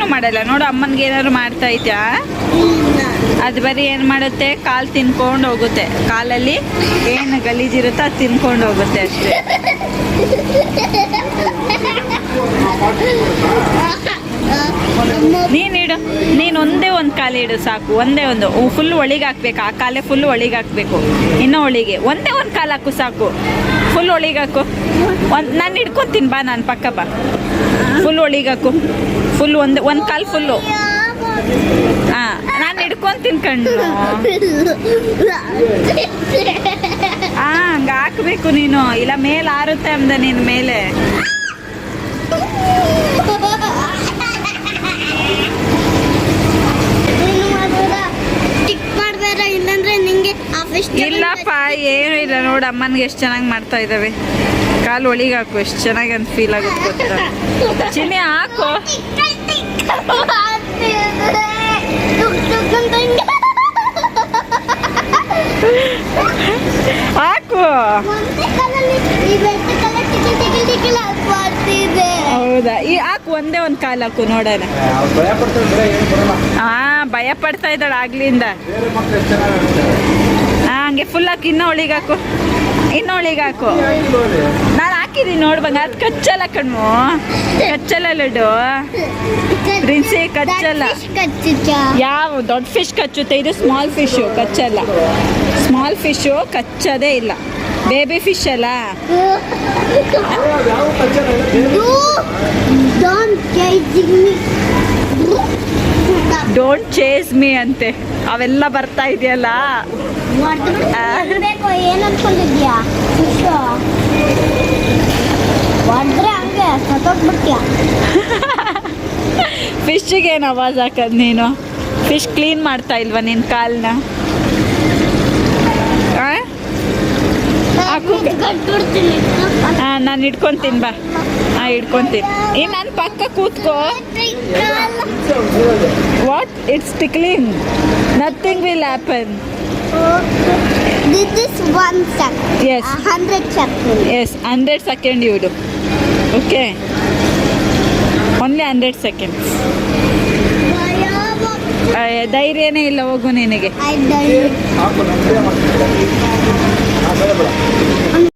ಏನು ಮಾಡಲ್ಲ ನೋಡು. ಅಮ್ಮನಿಗೆ ಏನಾದ್ರು ಮಾಡ್ತಾ ಇದ್ಯಾ? ಅದು ಬರೀ ಏನು ಮಾಡುತ್ತೆ, ಕಾಲು ತಿನ್ಕೊಂಡು ಹೋಗುತ್ತೆ. ಕಾಲಲ್ಲಿ ಏನು ಗಲೀಜಿರುತ್ತೋ ಅದು ತಿನ್ಕೊಂಡು ಹೋಗುತ್ತೆ ಅಷ್ಟೇ. ನೀನಿಡು, ನೀನು ಒಂದೇ ಒಂದು ಕಾಲು ಇಡು ಸಾಕು. ಒಂದೇ ಒಂದು ಫುಲ್ ಒಳಗೆ ಹಾಕ್ಬೇಕು. ಆ ಕಾಲೇ ಫುಲ್ ಒಳಗೆ ಹಾಕ್ಬೇಕು. ಇನ್ನೂ ಒಳಗೆ ಒಂದೇ ಒಂದು ಕಾಲು ಹಾಕು ಸಾಕು. ಫುಲ್ ಒಳಗೆ ಹಾಕು. ನಾನು ಹಿಡ್ಕೊತೀನಿ ಬಾ, ನಾನು ಪಕ್ಕ ಬಾ. ಫುಲ್ ಒಳಗೆ ಹಾಕು. ಫುಲ್ ಒಂದು ಕಾಲು ಫುಲ್ಲು. ಹಾಂ, ನಾನು ಹಿಡ್ಕೊತೀನಿ ಕಣ್ಣು. ಹಂಗೆ ಹಾಕ್ಬೇಕು ನೀನು, ಇಲ್ಲ ಮೇಲೆ ಆರುತ್ತೆ ಅಂದ ನಿನ್ನ ಮೇಲೆ. ಇಲ್ಲಪ್ಪ ಏನು ಇಲ್ಲ ನೋಡು. ಅಮ್ಮನಿಗೆ ಎಷ್ಟು ಚೆನ್ನಾಗಿ ಮಾಡ್ತಾ ಇದ್ದಾವೆ. ಕಾಲು ಒಳಗೆ ಹಾಕು, ಎಷ್ಟು ಚೆನ್ನಾಗಿ ಅಂತ ಫೀಲ್ ಆಗುತ್ತೆ ಗೊತ್ತಾ. ಚಿನ್ನಿ ಹಾಕು. ಹಾಕು. ಹೌದಾ? ಈ ಹಾಕು, ಒಂದೇ ಒಂದು ಕಾಲು ಹಾಕು ನೋಡೋಣ. ಭಯ ಪಡ್ತಾ ಇದ್ದಾಳೆ ಆಗ್ಲಿಂದ. ಹಂಗೆ ಫುಲ್ ಹಾಕಿ. ಇನ್ನೂ ಒಳಗೆ ಹಾಕು, ಇನ್ನೂ ಒಳಗೆ ಹಾಕು. ನಾನು ಹಾಕಿದ್ದೀನಿ ನೋಡ್ಬಂಗ. ಅದು ಕಚ್ಚಲ್ಲ ಕಣ್ಣು, ಕಚ್ಚಲ್ಲ ಲಡ್ಡು. ಪ್ರಿನ್ಸಿ ಕಚ್ಚಲ್ಲ. ಯಾವ ದೊಡ್ಡ ಫಿಶ್ ಕಚ್ಚುತ್ತೆ, ಇದು ಸ್ಮಾಲ್ ಫಿಶು, ಕಚ್ಚಲ್ಲ. ಸ್ಮಾಲ್ ಫಿಶು ಕಚ್ಚೋದೇ ಇಲ್ಲ. ಬೇಬಿ ಫಿಶ್ ಅಲ್ಲ. ಡೋಂಟ್ ಚೇಸ್ ಮೀ ಅಂತೆ. ಅವೆಲ್ಲ ಬರ್ತಾ ಇದೆಯಲ್ಲ. ಫಿಶ್ಗೆ ಏನು ಅವಾಜ್ ಹಾಕದ್ ನೀನು? ಫಿಶ್ ಕ್ಲೀನ್ ಮಾಡ್ತಾ ಇಲ್ವಾ ನಿನ್ನ ಕಾಲನ್ನ? ನಾನು ಹಿಡ್ಕೊತೀನಿ ಬಾ. ಹಿಡ್ಕೊತೀನಿ. ನಾನು ಪಕ್ಕ ಕೂತ್ಕೋ. What? It's tickling. Nothing will happen. This is 1 second. Yes. 100 seconds. Yes, 100 seconds you do. Okay. Only 100 seconds. ಧೈರ್ಯನೇ ಇಲ್ಲ, ಹೋಗು ನಿನಗೆ. I died.